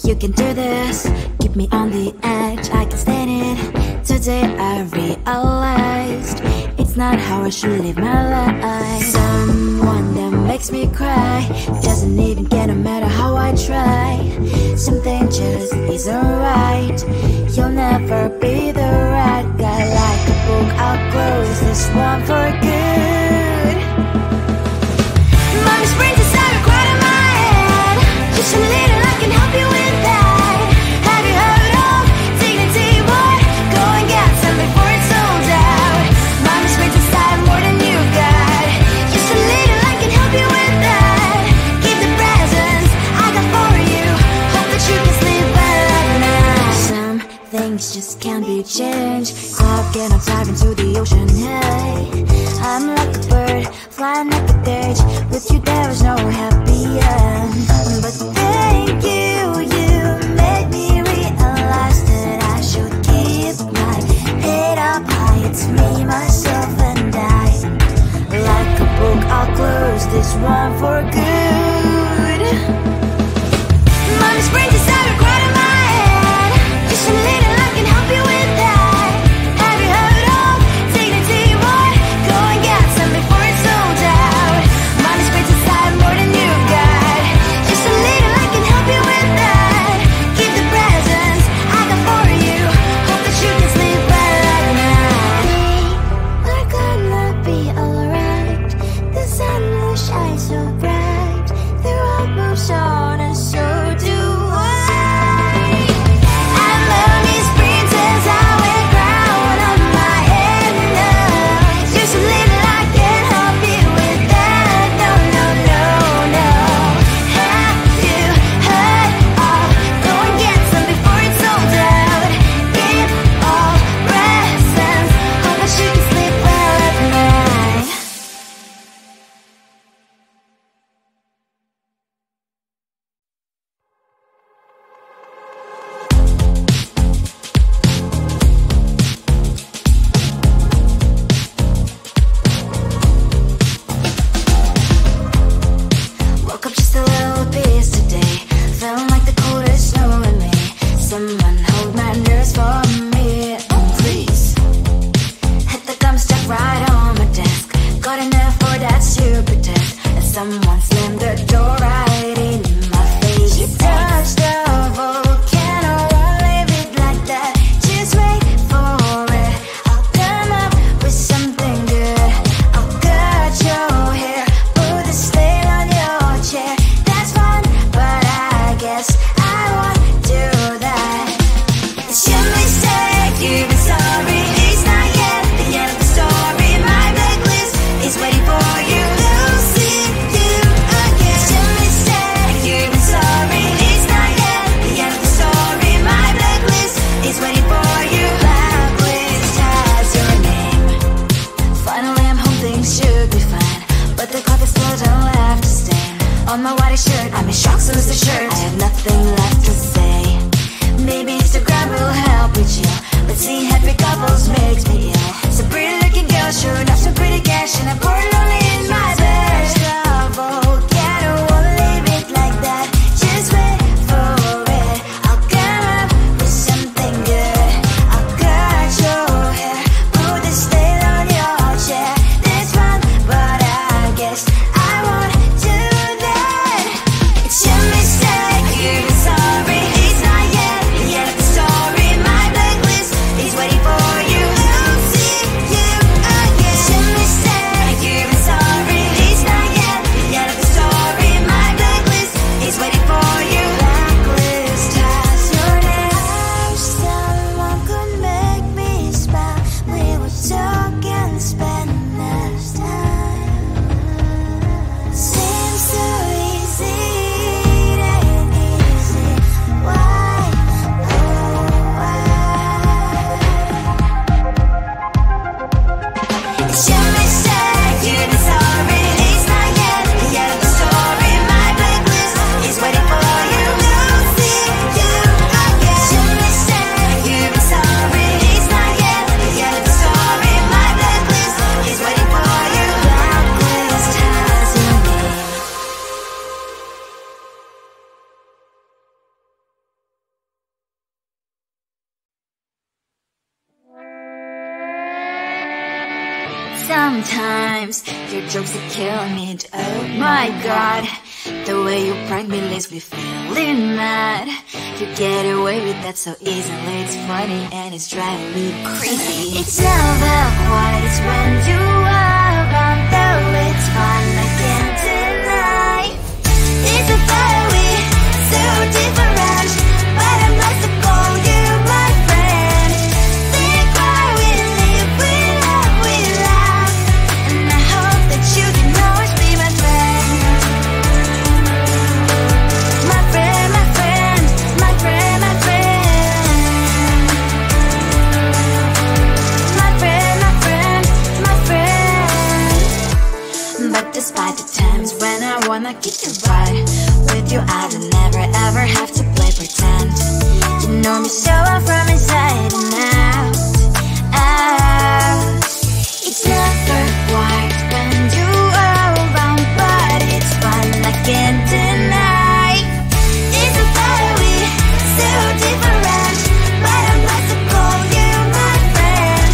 You can do this, keep me on the edge, I can stand it. Today I realized it's not how I should live my life. Someone that makes me cry doesn't even get no matter how I try. Something just isn't right. You'll never be the right guy. Like a book, I'll close this one for good. Mommy's brains inside are quite in my head. Just a little, I can help you with that. Have you heard of dignity, boy? Go and get some before it's sold out. Mommy's brains inside more than you got. Just a little, I can help you with that. Keep the presents I got for you. Hope that you can sleep well at night. Some things just can't be changed. Clock and I'm diving to the ocean, hey. I'm like a bird, flying like a cage. With you there was no happy end. But thank you, you made me realize that I should keep my head up high. It's me, myself and I. Like a book, I'll close this one for good. Mommy's brains inside are quite in my head. Just a little, I can help you with that. Have you heard of dignity, boy? Go and get some before it's sold out. Mommy's brains inside more than you got. Just a little, I can help you with Sometimes your jokes are killing me. Oh my god, the way you prank me leaves me feeling mad. You get away with that so easily. It's funny and it's driving me crazy. It's never quiet, it's when you are around. Though it's fun, I can't deny. It's a very so different, but I must call you my friend. Think why we live, we love, we laugh, and I hope that you can always be my friend. My friend, my friend, my friend, my friend. My friend, my friend, my friend. But despite the times when I wanna keep you right, with you I don't never ever have to play pretend. You know me so well from inside and out, out. It's never quiet when you are around, but it's fun, I can't deny. It's a very so different, but I must call you my friend.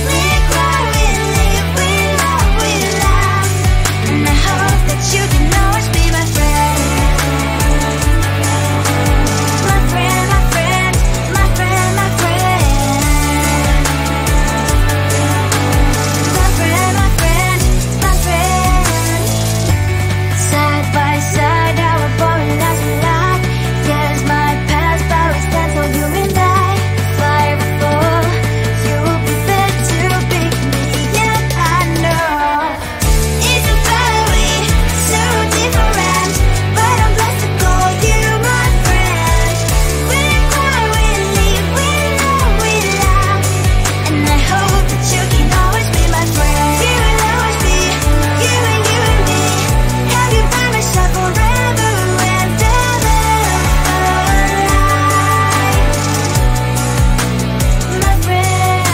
We cry, we live, we love, we laugh, and I hope that you can always be my friend. My friend, my friend, my friend, my friend. My friend, my friend, my friend. Side by side, our body lasts a lot. Yes, my past always stands for you and I. Fly or fall, you will be there to pick me up, I know. It's a very so different, but I'm blessed to call you my friend. We cry, we live, we love, we laugh, and I hope that you can always be my friend. You will always be you and me. Have you by my side forever and ever. My friend.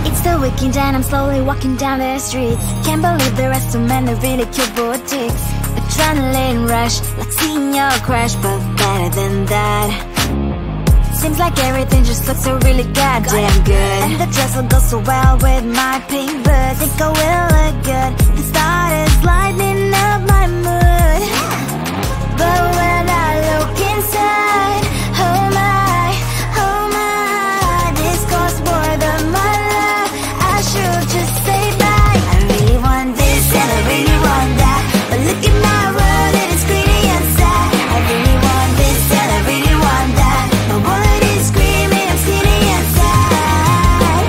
It's the weekend and I'm slowly walking down the streets. Can't believe there are so many really cute boutiques. Adrenaline rush, like seeing your crush, but better than that. Seems like everything just looks so really goddamn good, and the dress will go so well with my pink boots. Think I will look good. The start is lighting up my mood, but when I look inside, oh my, this costs more than my love. I should just say bye. I really want this and I really want that, but look at my world, it is pretty and sad. I really want this and I really want that, my wallet is screaming, I'm skinny and sad.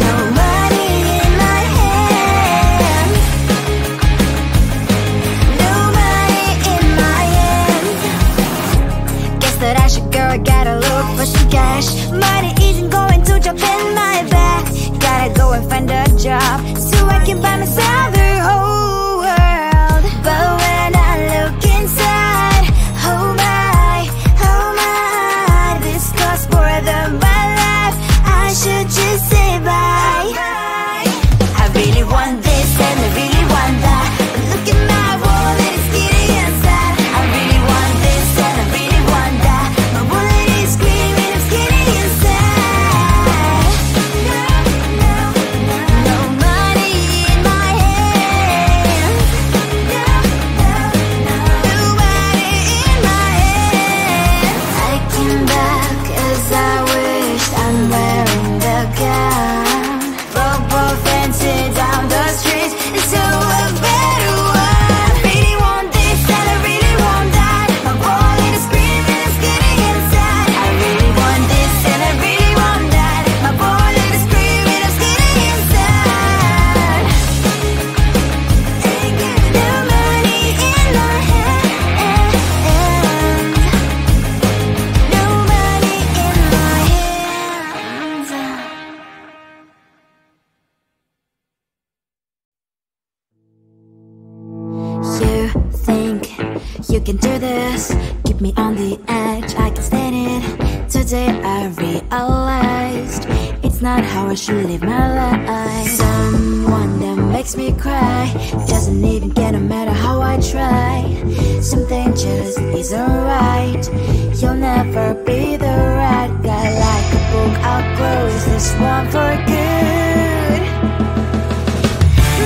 No money in my hand, no money in my hand. Guess that I should go, I gotta look for some cash. Money isn't going to jump in my bag. Gotta go and find a job so I can buy myself the whole world. But when I look inside, oh my, this costs more than my life. I should just say bye. I really want this and I really want that, but look at my wallet, it's skinny and sad. I really want this and I really want that, my wallet is screaming, I'm skinny and sad. No money in my hand, no money in my hand. I came back as I wished, I'm wearing the gown. Rope fancy down the street, it's so a better one. Really want this and I really want that, my wallet is screaming, I'm skinny inside. I really want this and I really want that, my wallet is screaming, I'm skinny inside. No money in my hand, no money in my hands. You think you can do this, keep me on the edge, I can stand it. Today I realized it's That's not how I should live my life. Someone that makes me cry doesn't even get no matter how I try. Something just isn't right. You'll never be the right guy. Like a book, I'll close this one for good.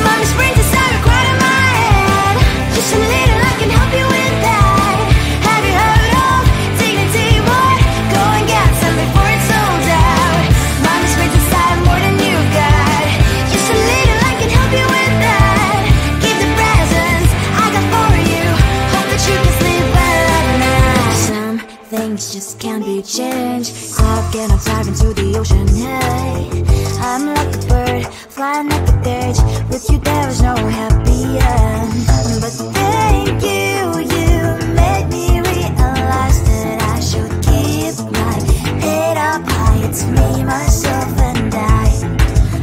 Mommy's brains inside are quite in my head. Just a little, I can help you with that. Have you heard of dignity, boy? Go and get some before it's sold out. Mommy's brains inside more than you got. Just a little, I can help you with that. Keep the presents I got for you. Hope that you can sleep well at night. Some things just can't be changed. I've get up diving to the ocean, hey. I'm like a bird, flying like a cage. With you there was no happy end. But thank you, you made me realize that I should keep my head up high. It's me, myself and I.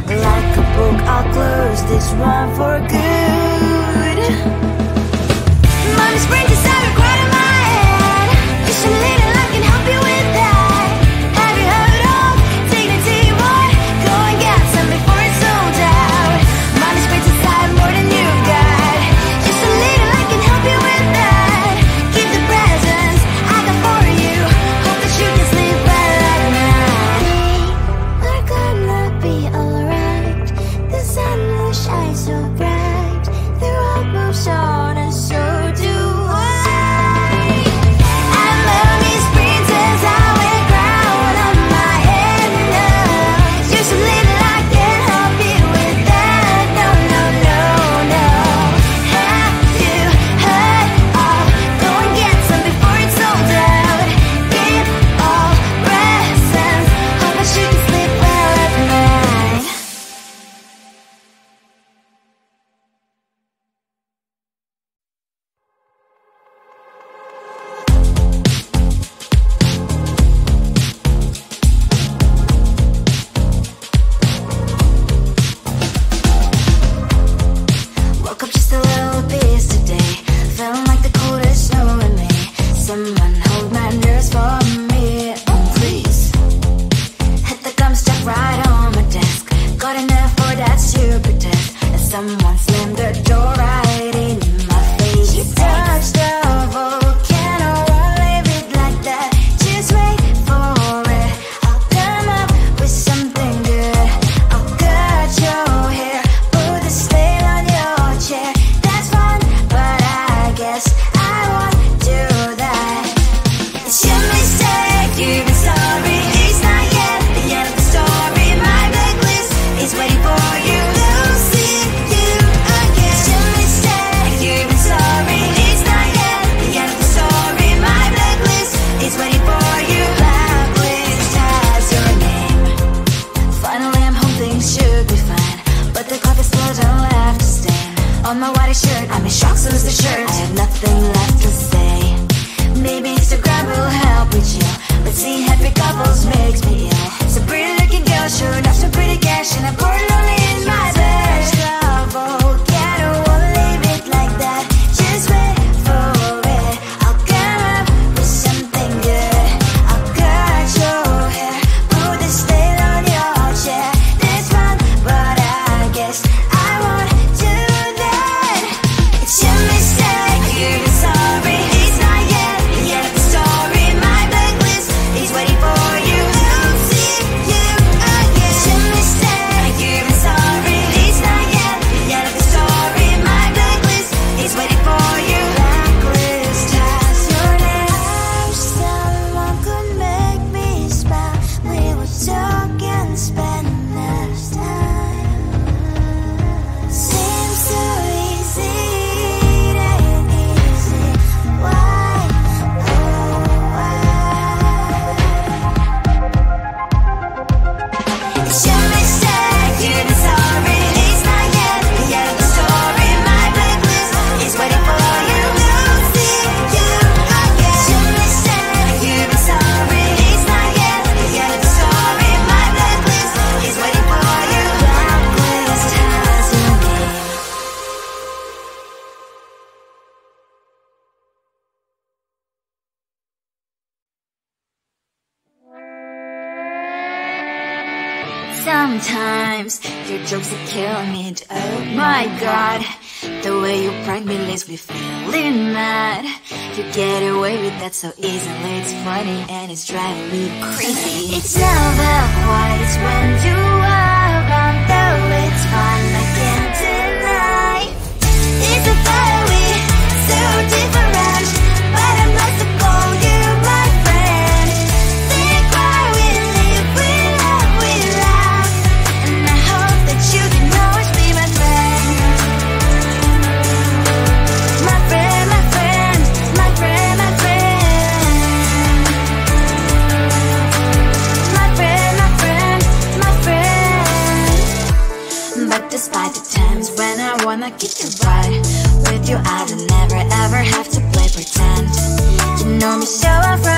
Like a book, I'll close this one for good. Mommy's brains inside are quite in my head. Just a little, I can help you with that. Have you heard of dignity, boy? Go and get some before it's sold out. Mommy's brains inside more than you got. Just a little, I can help you with that. Keep the presents I got for you. Hope that you can sleep well at night. We're gonna be alright. The sun will shine so bright. The road moves on and so do I. And mommy's princess, I wear crown on my head now. Just a little, I can help you with that. No, no, no, no. Have you heard of? Go and get some before it's sold out. Give all presents. Hope that you can sleep well at night. Woke up just a little piece today. Feeling like the coldest snow in me. Someone hold my nerves for me, oh please. Hit the gum stuck right on my desk. Got enough for that stupid test. And someone slammed the door right in my face. You touched the volcano, won't leave it like that. Just wait for it. I'll come up with something good. I'll cut your hair, put the stain on your chair. That's fun, but I guess I won't do that. It's your mistake, you've been sorry. It's not yet the end of the story. My blacklist is waiting for you. We'll see you again. It's your mistake, you've been sorry. It's not yet the end of the story. My blacklist is waiting for you. Blacklist has your name. Finally I'm home, things should be fine. But the clock is still don't left to stain. On my white shirt, I'm in shock, so is the shirt. I have nothing left to say. Maybe Instagram will help with you, but seeing happy couples makes me ill. Some pretty looking girl showing off some pretty cash, and I'm bored lonely in my bed. Volcano, won't leave it like that. Just wait for it. I'll come up with something good. I'll cut your hair, put the stain on your chair. That's fun, but I guess I won't do that. It's your mistake, you've been sorry. It's not yet the end of the story. My blacklist is waiting for you. I'll see you again. It's your mistake, you've Sometimes your jokes are killing me. Oh my god, the way you prank me leaves me feeling mad. You get away with that so easily. It's funny and it's driving me crazy. It's never quiet, it's when you are around. Though it's fun, I can't deny. It's a very so different, but I'm lost to call you my friend. Think why we live, we love, we laugh, and I hope that you can always be my friend. My friend, my friend, my friend, my friend. My friend, my friend, my friend. But despite the times when I wanna get you right, with you I don't never ever have to play pretend. You know me so well.